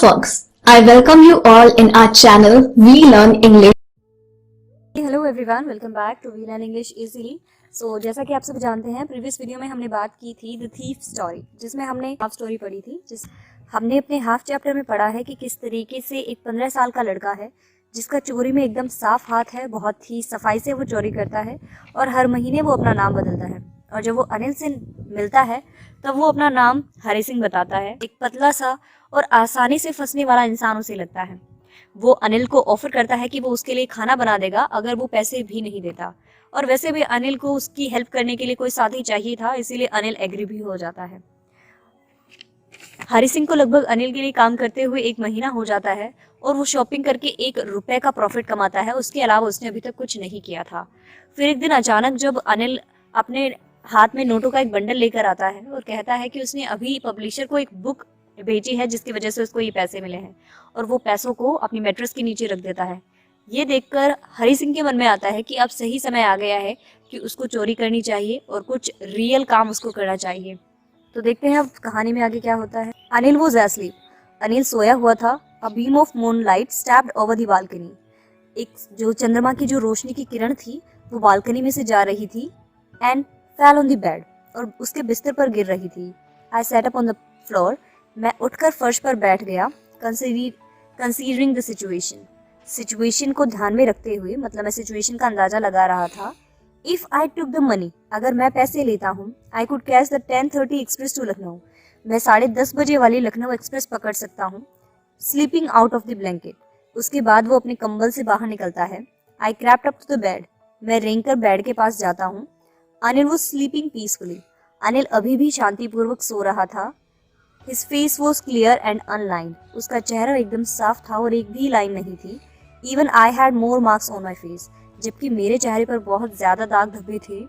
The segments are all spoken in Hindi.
folks, I welcome you all in our channel We Learn English. Hello everyone, welcome back to we learn English easily. So जैसा कि आप सब जानते हैं, प्रीवियस वीडियो में हमने बात की थी द थीफ स्टोरी, जिसमें हमने हाफ स्टोरी पढ़ी थी। हमने अपने हाफ चैप्टर में पढ़ा है कि किस तरीके से एक 15 साल का लड़का है जिसका चोरी में एकदम साफ हाथ है, बहुत ही सफाई से वो चोरी करता है और हर महीने वो अपना नाम बदलता है। और जब वो अनिल से मिलता है तब वो अपना नाम हरी सिंह बताता है। एक पतला सा और आसानी से फंसने वाला इंसान उसे लगता है। वो अनिल को ऑफर करता है कि वो उसके लिए खाना बना देगा अगर वो पैसे भी नहीं देता। और वैसे भी अनिल को उसकी हेल्प करने के लिए कोई साथी चाहिए था, इसीलिए अनिल एग्री भी हो जाता है। हरी सिंह को लगभग अनिल के लिए काम करते हुए 1 महीना हो जाता है और वो शॉपिंग करके 1 रुपए का प्रॉफिट कमाता है। उसके अलावा उसने अभी तक कुछ नहीं किया था। फिर एक दिन अचानक जब अनिल अपने हाथ में नोटों का एक बंडल लेकर आता है और कहता है कि उसने अभी पब्लिशर को एक बुक भेजी है जिसकी वजह से उसको ये पैसे मिले हैं, और वो पैसों को अपनी मैट्रेस के नीचे रख देता है। ये देखकर हरी सिंह के मन में आता है कि अब सही समय आ गया है कि उसको चोरी करनी चाहिए और कुछ रियल काम उसको करना चाहिए। तो देखते हैं अब कहानी में आगे क्या होता है। Anil was asleep. अनिल सोया हुआ था। A beam of moonlight stabbed over the balcony. एक जो चंद्रमा की जो रोशनी की किरण थी वो बालकनी में से जा रही थी and fell on the bed, और उसके बिस्तर पर गिर रही थी। I sat up on the floor. मैं उठकर फर्श पर बैठ गया। कंसीडरिंग द सिचुएशन को ध्यान में रखते हुए, मतलब मैं सिचुएशन का अंदाजा लगा रहा था। If I took the money, अगर मैं पैसे लेता हूँ, I could catch the 10:30 express to Lucknow. मैं 10:30 बजे वाली लखनऊ एक्सप्रेस पकड़ सकता हूँ। Slipping out of the blanket. उसके बाद वो अपने कंबल से बाहर निकलता है। I crept up to the bed. मैं रेंगकर बेड के पास जाता हूँ। Anil was sleeping peacefully. Anil अभी भी शांतिपूर्वक सो रहा था। His face was clear and unlined. उसका चेहरा एकदम साफ था और एक भी लाइन नहीं थी। Even I had more marks on my face. जबकि मेरे चेहरे पर बहुत ज्यादा दाग धब्बे थे।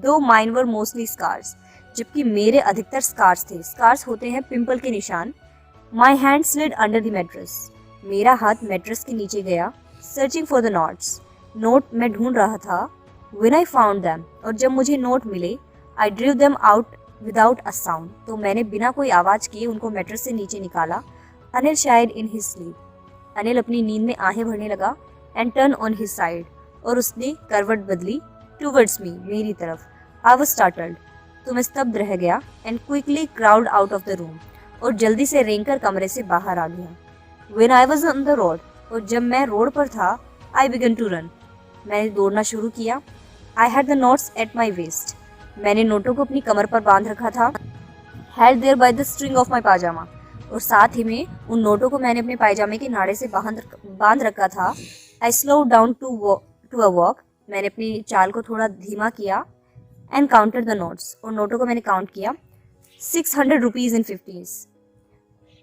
Though mine were mostly scars. जबकि मेरे अधिकतर स्कार्स थे। स्कार्स होते हैं पिंपल के निशान। My hand slid under the mattress. मेरा हाथ मैट्रेस के नीचे गया। Searching for the notes. Note मैं ढूंढ रहा था। When I found them. और जब मुझे नोट मिले, I drew them out without a sound. तो मैंने बिना कोई आवाज किए उनको मैट्रेस से नीचे निकाला. अनिल शायद इन हिज स्लीप. अनिल अपनी नींद में आहें भरने लगा. And turn on his side. और उसने करवट बदली टूवर्ड्स मी, मेरी तरफ. I was startled. तो मैं स्तब्ध रह गया. And quickly crowd out of the room. और जल्दी से रेंगकर कमरे से बाहर आ गया. When I was on the road. और जब मैं रोड पर था, आई बिगन टू रन. मैंने दौड़ना शुरू किया. I had the notes at my waist. मैंने नोटों को अपनी कमर पर बांध रखा था. Held there by the string of my pyjama. और साथ ही में उन नोटों को मैंने अपने पायजामे के नाड़े से बांध रखा था. I slow down to a walk. मैंने अपनी चाल को थोड़ा धीमा किया. And counted the notes. और नोटों को मैंने काउंट किया. 600 रुपीज इन 50s.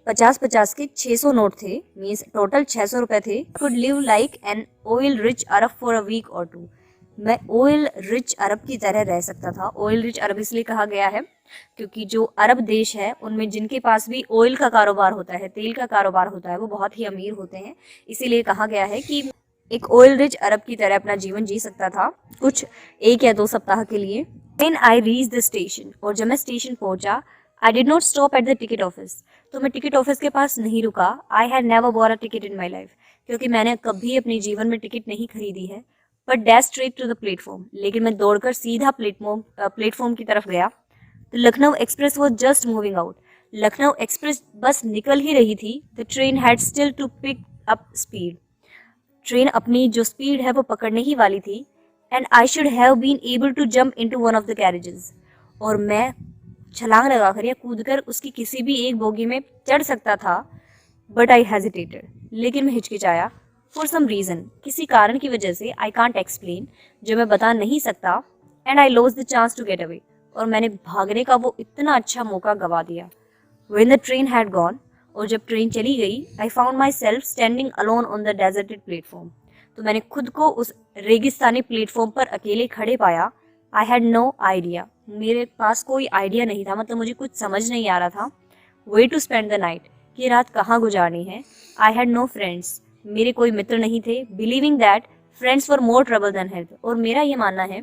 50 के 600 नोट थे. मीन्स टोटल 600 रुपए थे. Could live like an oil rich Arab for a week और 2. मैं ऑयल रिच अरब की तरह रह सकता था. ऑयल रिच अरब इसलिए कहा गया है क्योंकि जो अरब देश है उनमें जिनके पास भी ऑयल का कारोबार होता है, तेल का कारोबार होता है, वो बहुत ही अमीर होते हैं. इसीलिए कहा गया है कि एक ऑयल रिच अरब की तरह अपना जीवन जी सकता था कुछ 1 या 2 सप्ताह के लिए. When I reached the station, और जब मैं स्टेशन पहुंचा, I did not stop at the ticket office. तो मैं टिकट ऑफिस के पास नहीं रुका. I had never bought a ticket in my life. क्योंकि मैंने कभी अपने जीवन में टिकट नहीं खरीदी है. But dash straight to the platform. लेकिन मैं दौड़कर सीधा प्लेटफॉर्म की तरफ गया. तो Lucknow express was just moving out. Lucknow express बस निकल ही रही थी. The train had still to pick up speed. Train अपनी जो स्पीड है वो पकड़ने ही वाली थी. And I should have been able to jump into one of the carriages. और मैं छलांग लगाकर या कूदकर उसकी किसी भी एक बोगी में चढ़ सकता था. But I hesitated. लेकिन मैं हिचकिचाया. फॉर सम रीजन, किसी कारण की वजह से. आई कांट एक्सप्लेन, जो मैं बता नहीं सकता. And I lost the chance to get away. और मैंने भागने का वो इतना अच्छा मौका गवा दिया. When the train had gone. और जब ट्रेन चली गई, I found my self standing alone on the deserted platform. तो मैंने खुद को उस रेगिस्तानी प्लेटफॉर्म पर अकेले खड़े पाया. I had no idea. मेरे पास कोई आइडिया नहीं था, मतलब मुझे कुछ समझ नहीं आ रहा था. Way to spend the night, कि रात कहाँ गुजारनी है. I had no friends. मेरे कोई मित्र नहीं थे. Believing that friends for more trouble than help. और मेरा ये मानना है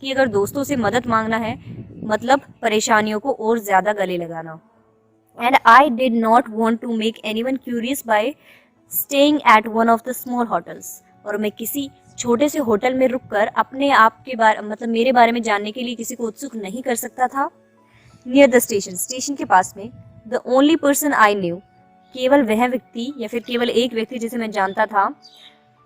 कि अगर दोस्तों से मदद मांगना है मतलब परेशानियों को और ज्यादा गले लगाना. and I did not want to make anyone curious by staying at one of the small hotels. और मैं किसी छोटे से होटल में रुककर अपने आप के बारे मतलब मेरे बारे में जानने के लिए किसी को उत्सुक नहीं कर सकता था. नियर द स्टेशन, स्टेशन के पास में, the only person I knew, केवल वह व्यक्ति या फिर केवल एक व्यक्ति जिसे मैं जानता था,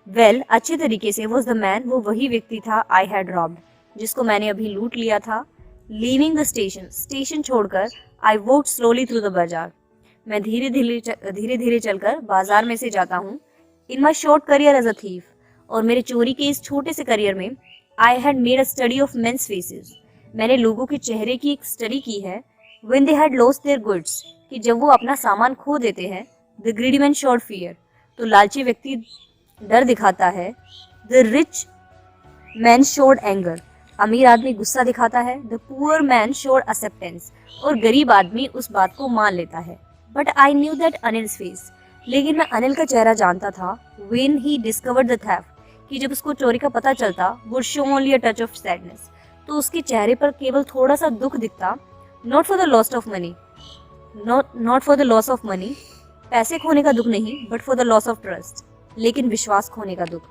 वेल अच्छे तरीके से, वॉज द मैन, वो वही व्यक्ति था, आई हैड रॉब्ड, जिसको मैंने अभी लूट लिया था. लीविंग द स्टेशन, स्टेशन छोड़कर, I walked slowly through the बाजार, मैं धीरे धीरे चलकर बाजार में से जाता हूँ. In my short career as a thief, और मेरे चोरी के इस छोटे से करियर में, I had made a study of men's faces, मैंने लोगों के चेहरे की एक स्टडी की है. When they had lost their goods, कि जब वो अपना सामान खो देते हैं. The greedy man showed fear, तो लालची व्यक्ति डर दिखाता है. The rich man showed anger, अमीर आदमी गुस्सा दिखाता है. The poor man showed acceptance, और गरीब आदमी उस बात को मान लेता है. But I knew that Anil's face, लेकिन मैं अनिल का चेहरा जानता था. When he discovered the theft, कि जब उसको चोरी का पता चलता, would show only a touch of sadness, तो उसके चेहरे पर केवल थोड़ा सा दुख दिखता. Not for the loss of money, not for the loss of money, पैसे खोने का दुख नहीं, but for the loss of trust, लेकिन विश्वास खोने का दुख.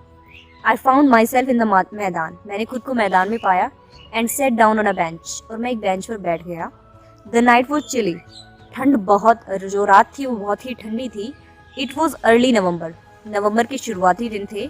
I found my self in the मैदान, मैंने खुद को मैदान में पाया. And set down on a bench, और मैं एक बेंच पर बैठ गया. द नाइट वॉज चिली, ठंड बहुत, जो रात थी वो बहुत ही ठंडी थी. इट वॉज अर्ली नवंबर, नवंबर के शुरुआती दिन थे.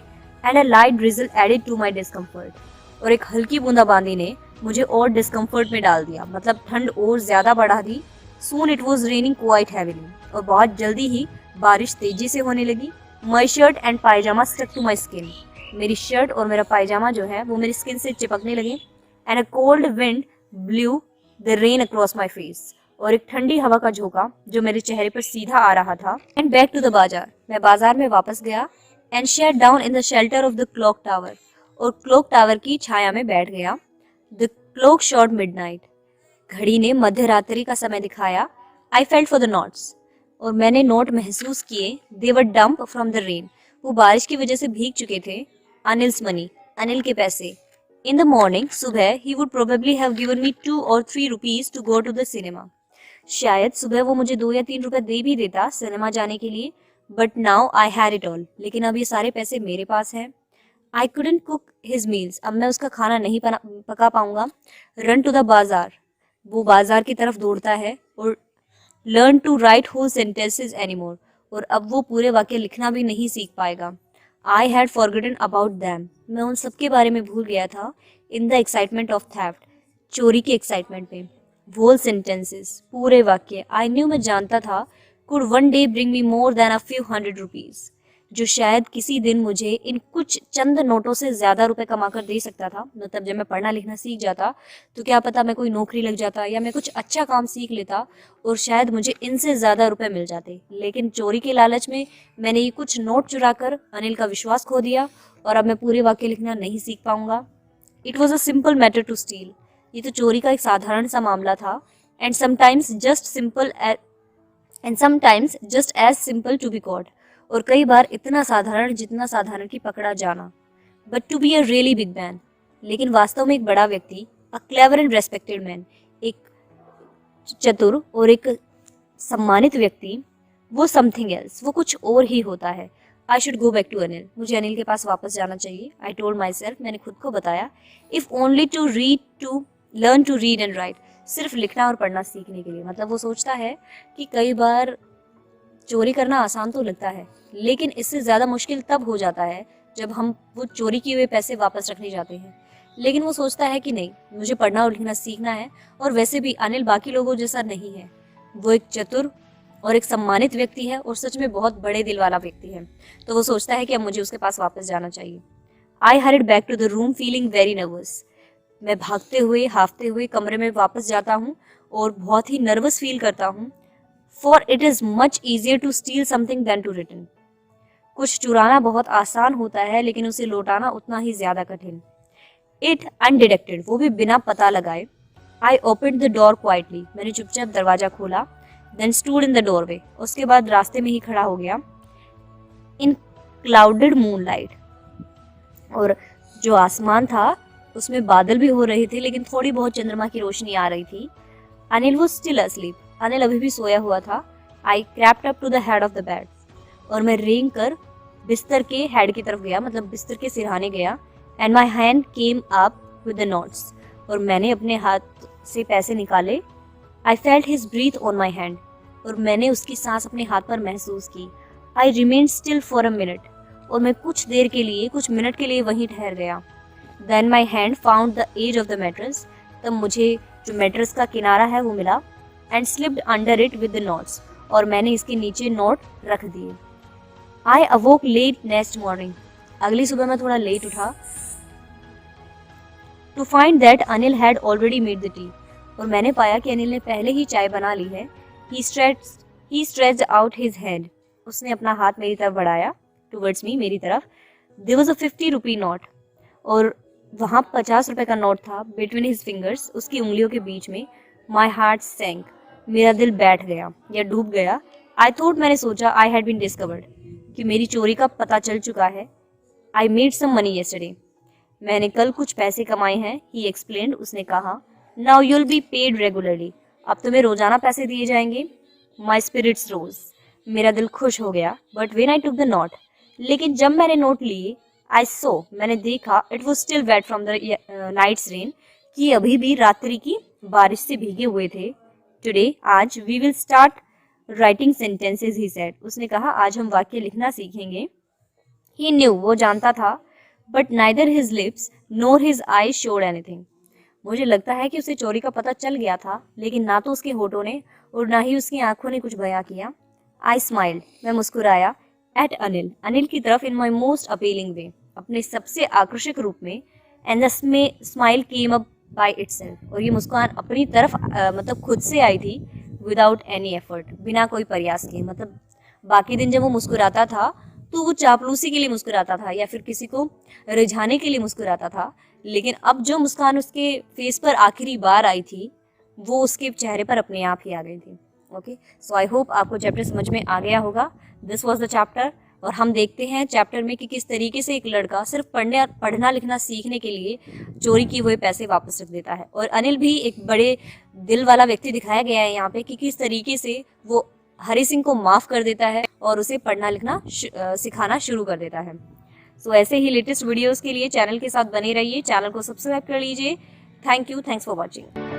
And a light drizzle added to my discomfort, और एक हल्की बूंदाबांदी ने मुझे और डिस्कम्फर्ट में डाल दिया, मतलब ठंड और ज्यादा बढ़ा दी. Soon it was raining quite heavily, और बहुत जल्दी ही बारिश तेजी से होने लगी. My shirt and pyjama stuck to my skin, मेरी शर्ट और मेरा पायजामा जो है वो मेरी स्किन से चिपकने लगे. And a cold wind blue the rain across my face, और एक ठंडी हवा का झोंका जो मेरे चेहरे पर सीधा आ रहा था. एंड बैक टू द बाजार, मैं बाजार में वापस गया. And sat down in the shelter of the clock tower, और क्लॉक टावर की छाया में बैठ गया. द क्लॉक शॉट मिडनाइट, घड़ी ने मध्य रात्रि का समय दिखाया. I felt for the notes, और मैंने नोट महसूस किए. दे वर डंप फ्रॉम द रेन, वो बारिश की वजह से भीग चुके थे. अनिल्स मनी, अनिल के पैसे. इन द मॉर्निंग, सुबह, he would probably have given me 2 or 3 rupees to go to the cinema, शायद सुबह वो मुझे 2 या 3 रुपए दे भी देता सिनेमा जाने के लिए. But now I had it all, लेकिन अब ये सारे पैसे मेरे पास हैं. I couldn't cook his meals, अब मैं उसका खाना नहीं पका पाऊंगा. रन टू द बाजार, वो बाजार की तरफ दौड़ता है. और learn to write whole sentences anymore, और अब वो पूरे वाक्य लिखना भी नहीं सीख पाएगा. I had forgotten about them, मैं उन सबके बारे में भूल गया था. In the excitement of theft, चोरी के एक्साइटमेंट में. होल सेंटेंसेस, पूरे वाक्य. आई न्यू, मैं जानता था. Could one day bring me more than a few hundred rupees, जो शायद किसी दिन मुझे इन कुछ चंद नोटों से ज्यादा रुपए कमा कर दे सकता था. मतलब जब मैं पढ़ना लिखना सीख जाता तो क्या पता मैं कोई नौकरी लग जाता, या मैं कुछ अच्छा काम सीख लेता और शायद मुझे इनसे ज्यादा रुपए मिल जाते. लेकिन चोरी के लालच में मैंने ये कुछ नोट चुरा कर अनिल का विश्वास खो दिया, और अब मैं पूरे वाक्य लिखना नहीं सीख पाऊंगा. It was a simple matter to steal, ये तो चोरी का एक साधारण सा मामला था. And sometimes just as simple to be caught, और कई बार इतना साधारण जितना साधारण की पकड़ा जाना. But to be a really big man, लेकिन वास्तव में एक बड़ा व्यक्ति, a clever and respected man, एक चतुर और एक सम्मानित व्यक्ति, वो समथिंग एल्स, वो कुछ और ही होता है. I should go back to Anil, मुझे अनिल के पास वापस जाना चाहिए. आई टोल्ड माई सेल्फ, मैंने खुद को बताया. If only to learn to read and write, सिर्फ लिखना और पढ़ना सीखने के लिए. मतलब वो सोचता है कि कई बार चोरी करना आसान तो लगता है, लेकिन इससे ज़्यादा मुश्किल तब हो जाता है जब हम वो चोरी किए हुए पैसे वापस रखने जाते हैं. लेकिन वो सोचता है कि नहीं, मुझे पढ़ना और लिखना सीखना है. और वैसे भी अनिल बाकी लोगों जैसा नहीं है, वो एक चतुर और एक सम्मानित व्यक्ति है, और सच में बहुत बड़े दिल वाला व्यक्ति है. तो वो सोचता है कि अब मुझे उसके पास वापस जाना चाहिए. I hurried back to the room feeling very nervous, मैं भागते हुए हाफते हुए कमरे में वापस जाता हूँ और बहुत ही नर्वस फील करता हूँ. For it is much easier to steal something than to return, कुछ चुराना बहुत आसान होता है, लेकिन उसे लौटाना उतना ही ज्यादा कठिन. इट अनडिटेक्टेड, वो भी बिना पता लगाए. I open the door quietly, मैंने चुपचाप दरवाजा खोला. Then stood in the doorway, उसके बाद रास्ते में ही खड़ा हो गया. इन क्लाउडेड मूनलाइट, और जो आसमान था उसमें बादल भी हो रहे थे, लेकिन थोड़ी बहुत चंद्रमा की रोशनी आ रही थी. अनिल वो स्टिल अस्लीप, अनिल अभी भी सोया हुआ था। I crept up to the head of the bed, और मैं रेंग कर बिस्तर के हेड की तरफ गया, मतलब बिस्तर के सिरहाने गया। And my hand came up with the notes, और मैंने अपने हाथ से पैसे निकाले। I felt his breath on my hand, और मैंने उसकी सांस अपने हाथ पर महसूस की। I remain still for a minute, और मैं कुछ देर के लिए, कुछ मिनट के लिए वहीं ठहर गया। Then my hand found the edge of the mattress, तब मुझे जो मैट्रेस का किनारा है वो मिला। And slipped under it with the notes, और मैंने इसके नीचे नोट रख दिए। I awoke late next morning, अगली सुबह मैं थोड़ा लेट उठा, to find that Anil had already made the tea, और मैंने पाया कि अनिल ने पहले ही चाय बना ली है। ही स्ट्रेच्ड आउट हिज हैंड, उसने अपना हाथ मेरी तरफ बढ़ाया, टुवर्ड्स मी, मेरी तरफ। There was a 50 rupee note, और वहाँ 50 रुपए का नोट था बिटवीन हिज फिंगर्स, उसकी उंगलियों के बीच में। माई हार्ट सैंक, मेरा दिल बैठ गया या डूब गया। आई थॉट, मैंने सोचा, आई हैड बीन डिस्कवर्ड, कि मेरी चोरी का पता चल चुका है। I made some money yesterday, मैंने कल कुछ पैसे कमाए हैं। ही एक्सप्लेन्ड, उसने कहा। Now you'll be paid regularly, अब तुम्हें रोजाना पैसे दिए जाएंगे। माई स्पिरिट्स रोज, मेरा दिल खुश हो गया। But when I took the note, लेकिन जब मैंने नोट लिए, आई सो, मैंने देखा, it was still wet from the night's rain, कि अभी भी रात्रि की बारिश से भीगे हुए थे। टुडे, आज, we will start writing sentences, he said, उसने कहा, आज हम वाक्य लिखना सीखेंगे। ही न्यू, वो जानता था, but neither his lips NOR his eyes showed anything, मुझे लगता है कि उसे चोरी का पता चल गया था, लेकिन ना तो उसके होठों ने और ना ही उसकी आंखों ने कुछ बयां किया। आई स्माइल्ड, मैं मुस्कुराया। एट अनिल, अनिल की तरफ, इन माई मोस्ट अपीलिंग वे, अपने सबसे आकर्षक रूप में। And the smile came up by itself, और ये मुस्कान अपनी तरफ मतलब खुद से आई थी, विदाउट एनी एफर्ट, बिना कोई प्रयास किए। मतलब बाकी दिन जब वो मुस्कुराता था तो वो चापलूसी के लिए मुस्कुराता था या फिर किसी को रिझाने के लिए मुस्कुराता था, लेकिन अब जो मुस्कान उसके फेस पर आखिरी बार आई थी वो उसके चेहरे पर अपने आप ही आ गई थी। ओके, सो आई होप आपको चैप्टर समझ में आ गया होगा। दिस वाज द चैप्टर, और हम देखते हैं चैप्टर में कि किस तरीके से एक लड़का सिर्फ पढ़ना लिखना सीखने के लिए चोरी किए हुए पैसे वापस रख देता है। और अनिल भी एक बड़े दिल वाला व्यक्ति दिखाया गया है यहाँ पे कि किस तरीके से वो हरी सिंह को माफ कर देता है और उसे पढ़ना लिखना सिखाना शुरू कर देता है। सो ऐसे ही लेटेस्ट वीडियोस के लिए चैनल के साथ बने रहिए, चैनल को सब्सक्राइब कर लीजिए। Thank you, thanks for watching.